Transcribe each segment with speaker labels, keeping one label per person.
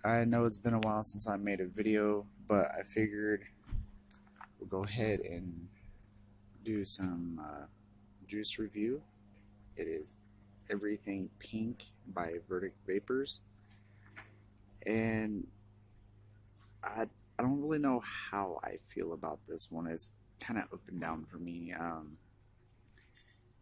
Speaker 1: I know it's been a while since I made a video, but I figured we'll go ahead and do some juice review. It is Everything Pink by Verdict Vapors, and I don't really know how I feel about this one. It's kind of up and down for me.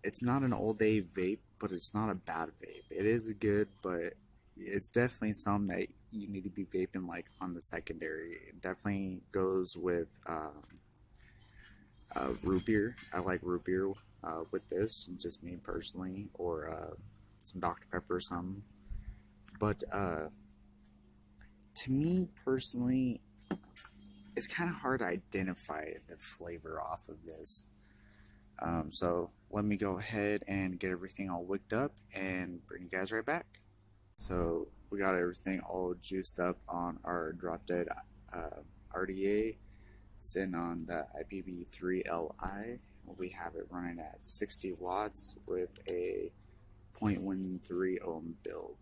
Speaker 1: It's not an all day vape, but it's not a bad vape. It is good, but it's definitely some that you need to be vaping like on the secondary. It definitely goes with root beer. I like root beer with this, just me personally, or some Dr. Pepper or something. But to me personally, it's kind of hard to identify the flavor off of this. So let me go ahead and get everything all wicked up and bring you guys right back. So we got everything all juiced up on our Drop Dead RDA, sitting on the IPv3Li. We have it running at 60 watts with a 0.13 ohm build.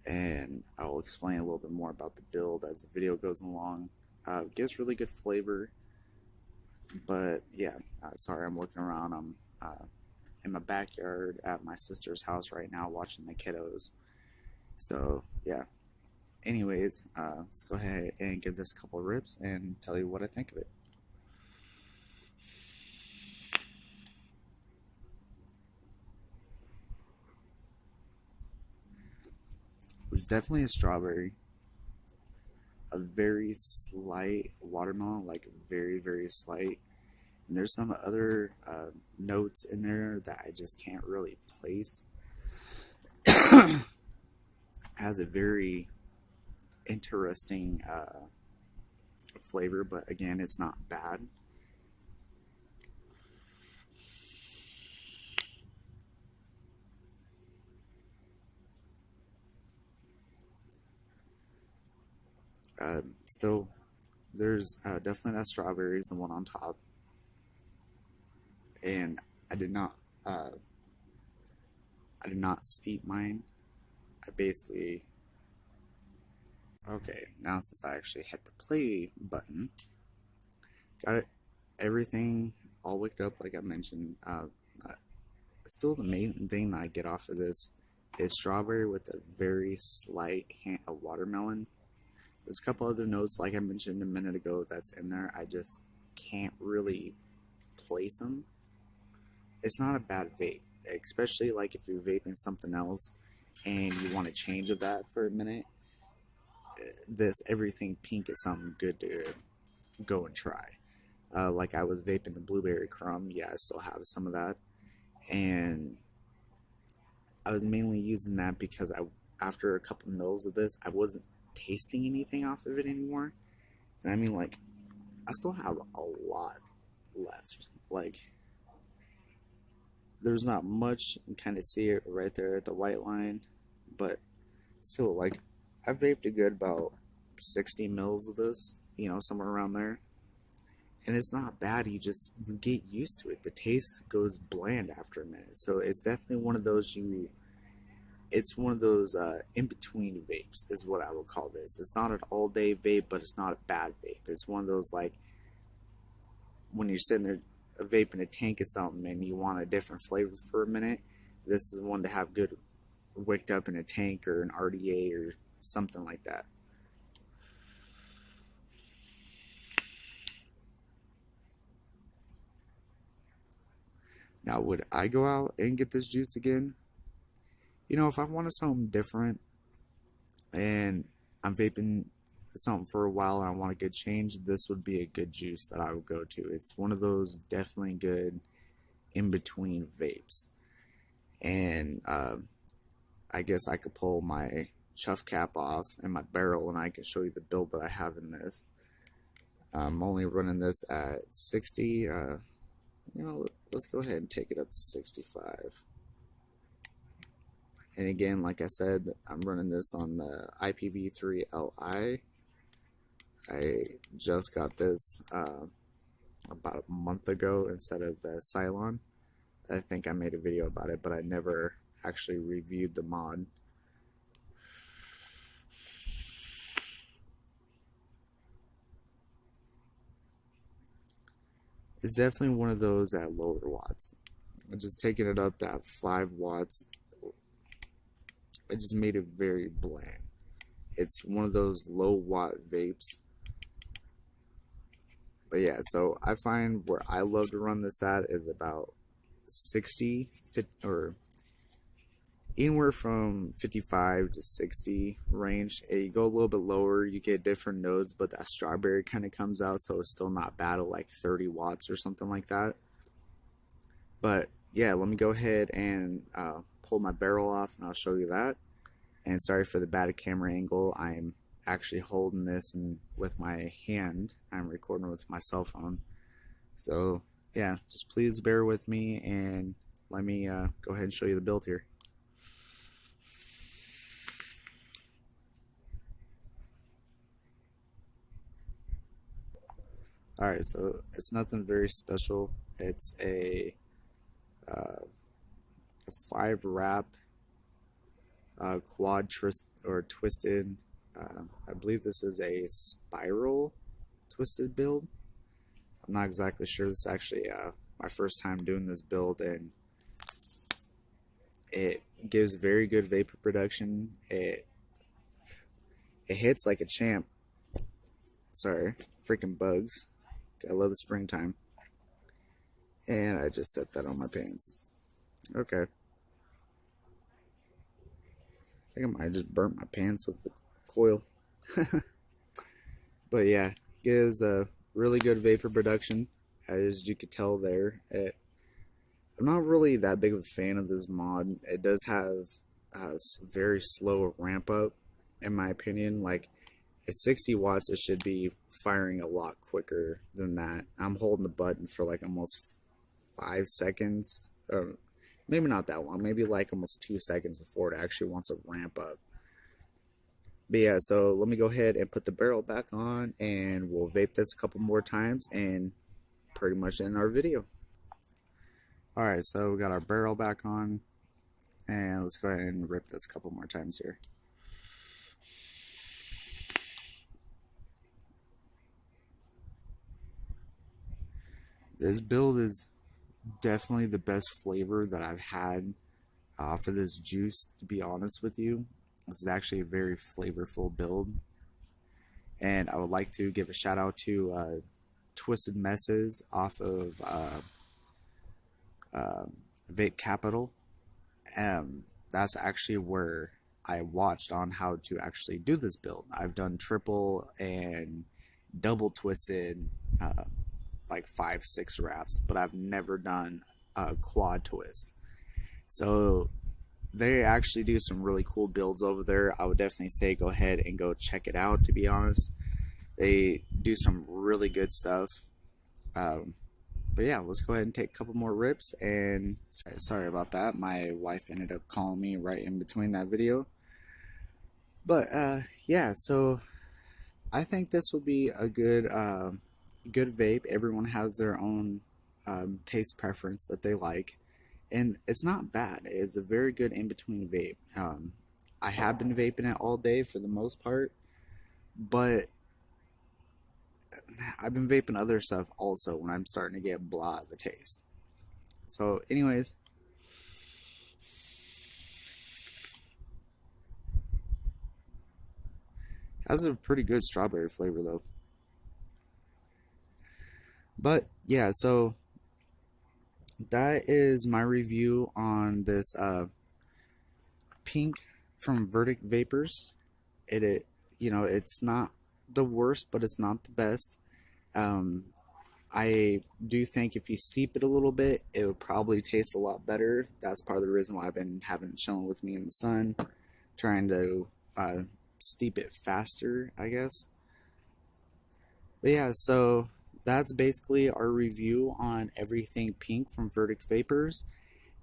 Speaker 1: And I will explain a little bit more about the build as the video goes along. It gives really good flavor, but yeah, sorry, I'm looking around. I'm in my backyard at my sister's house right now watching the kiddos. So yeah, anyways, let's go ahead and give this a couple of rips and tell you what I think of it. It was definitely a strawberry, a very slight watermelon, like very, very slight. And there's some other notes in there that I just can't really place. Has a very interesting flavor, but again, it's not bad. Still, there's definitely that strawberry is the one on top, and I did not uh, I did not steep mine. I basically okay, now since I actually hit the play button, got it everything all wicked up like I mentioned. Still, the main thing that I get off of this is strawberry with a very slight hint of watermelon. There's a couple other notes, like I mentioned a minute ago, that's in there. I just can't really place them. It's not a bad vape, especially like if you're vaping something else and you want to change of that for a minute. This Everything Pink is something good to go and try. Like I was vaping the blueberry crumb, yeah, I still have some of that, and I was mainly using that because after a couple mils of this, I wasn't tasting anything off of it anymore. And I mean, like, I still have a lot left. Like, there's not much. You can kind of see it right there at the white line, but still, like, I've vaped a good about 60 mils of this, somewhere around there. And it's not bad. You get used to it. The taste goes bland after a minute. So it's definitely one of those it's one of those in between vapes is what I would call this. It's not an all day vape, but it's not a bad vape. It's one of those like when you're sitting there vaping a tank of something and you want a different flavor for a minute. This is one to have good wicked up in a tank or an RDA or something like that. Now, would I go out and get this juice again? If I wanted something different and I'm vaping something for a while and I want a good change, this would be a good juice that I would go to. It's one of those definitely good in between vapes. And I guess I could pull my chuff cap off and my barrel and I can show you the build that I have in this. I'm only running this at 60. Let's go ahead and take it up to 65. And again, like I said, I'm running this on the IPv3Li. I just got this about a month ago instead of the Cylon. I think I made a video about it, but I never actually reviewed the mod. It's definitely one of those at lower watts. Just taking it up to 5 watts, it just made it very bland. It's one of those low watt vapes. But yeah, so I find where I love to run this at is about 60, or anywhere from 55 to 60 range. You go a little bit lower, you get different nodes, but that strawberry kind of comes out, so it's still not bad at like 30 watts or something like that. But yeah, let me go ahead and pull my barrel off and I'll show you that. And sorry for the bad camera angle. I'm actually holding this and with my hand. I'm recording with my cell phone. So yeah, just please bear with me and let me go ahead and show you the build here. Alright, so it's nothing very special. It's a 5 wrap quad twisted. I believe this is a spiral twisted build. I'm not exactly sure. This is actually my first time doing this build, and it gives very good vapor production. It hits like a champ. Sorry, freaking bugs. I love the springtime. And I just set that on my pants. Okay. I think I might have just burnt my pants with the coil. But yeah, gives a really good vapor production, as you could tell there. I'm not really that big of a fan of this mod. It does have a very slow ramp up, in my opinion. Like, at 60 watts, it should be firing a lot quicker than that. I'm holding the button for like almost 5 seconds, or maybe not that long, maybe like almost 2 seconds before it actually wants to ramp up. But yeah, so let me go ahead and put the barrel back on, and we'll vape this a couple more times and pretty much end our video. Alright, so we got our barrel back on, and let's go ahead and rip this a couple more times here. This build is definitely the best flavor that I've had for this juice, to be honest with you. This is actually a very flavorful build. And I would like to give a shout out to Twisted Messes off of Vape Capital. That's actually where I watched on how to actually do this build. I've done triple and double twisted like 5-6 wraps, but I've never done a quad twist. So they actually do some really cool builds over there. I would definitely say go ahead and go check it out, to be honest. They do some really good stuff. But yeah, let's go ahead and take a couple more rips. And sorry about that. My wife ended up calling me right in between that video. But yeah, so I think this will be a good good vape. Everyone has their own taste preference that they like, and it's not bad. It's a very good in-between vape. I have been vaping it all day for the most part, but I've been vaping other stuff also when I'm starting to get blah at the taste. So anyways, has a pretty good strawberry flavor though. But yeah, so that is my review on this pink from Verdict Vapors. You know, it's not the worst, but it's not the best. I do think if you steep it a little bit, it would probably taste a lot better. That's part of the reason why I've been having it chilling with me in the sun, trying to steep it faster, I guess. But yeah, so that's basically our review on everything pink from Verdict Vapors.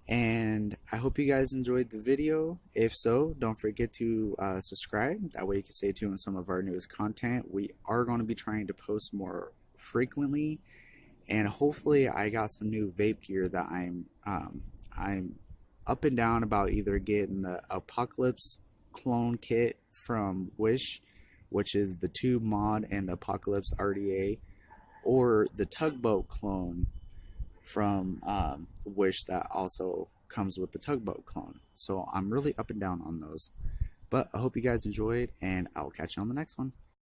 Speaker 1: And I hope you guys enjoyed the video. If so, don't forget to subscribe. That way you can stay tuned with some of our newest content. We are going to be trying to post more frequently. And hopefully I got some new vape gear that I'm up and down about, either getting the Apocalypse clone kit from Wish, which is the Tube mod and the Apocalypse RDA, or the Tugboat clone from Wish that also comes with the Tugboat clone. So I'm really up and down on those. But I hope you guys enjoyed, and I'll catch you on the next one.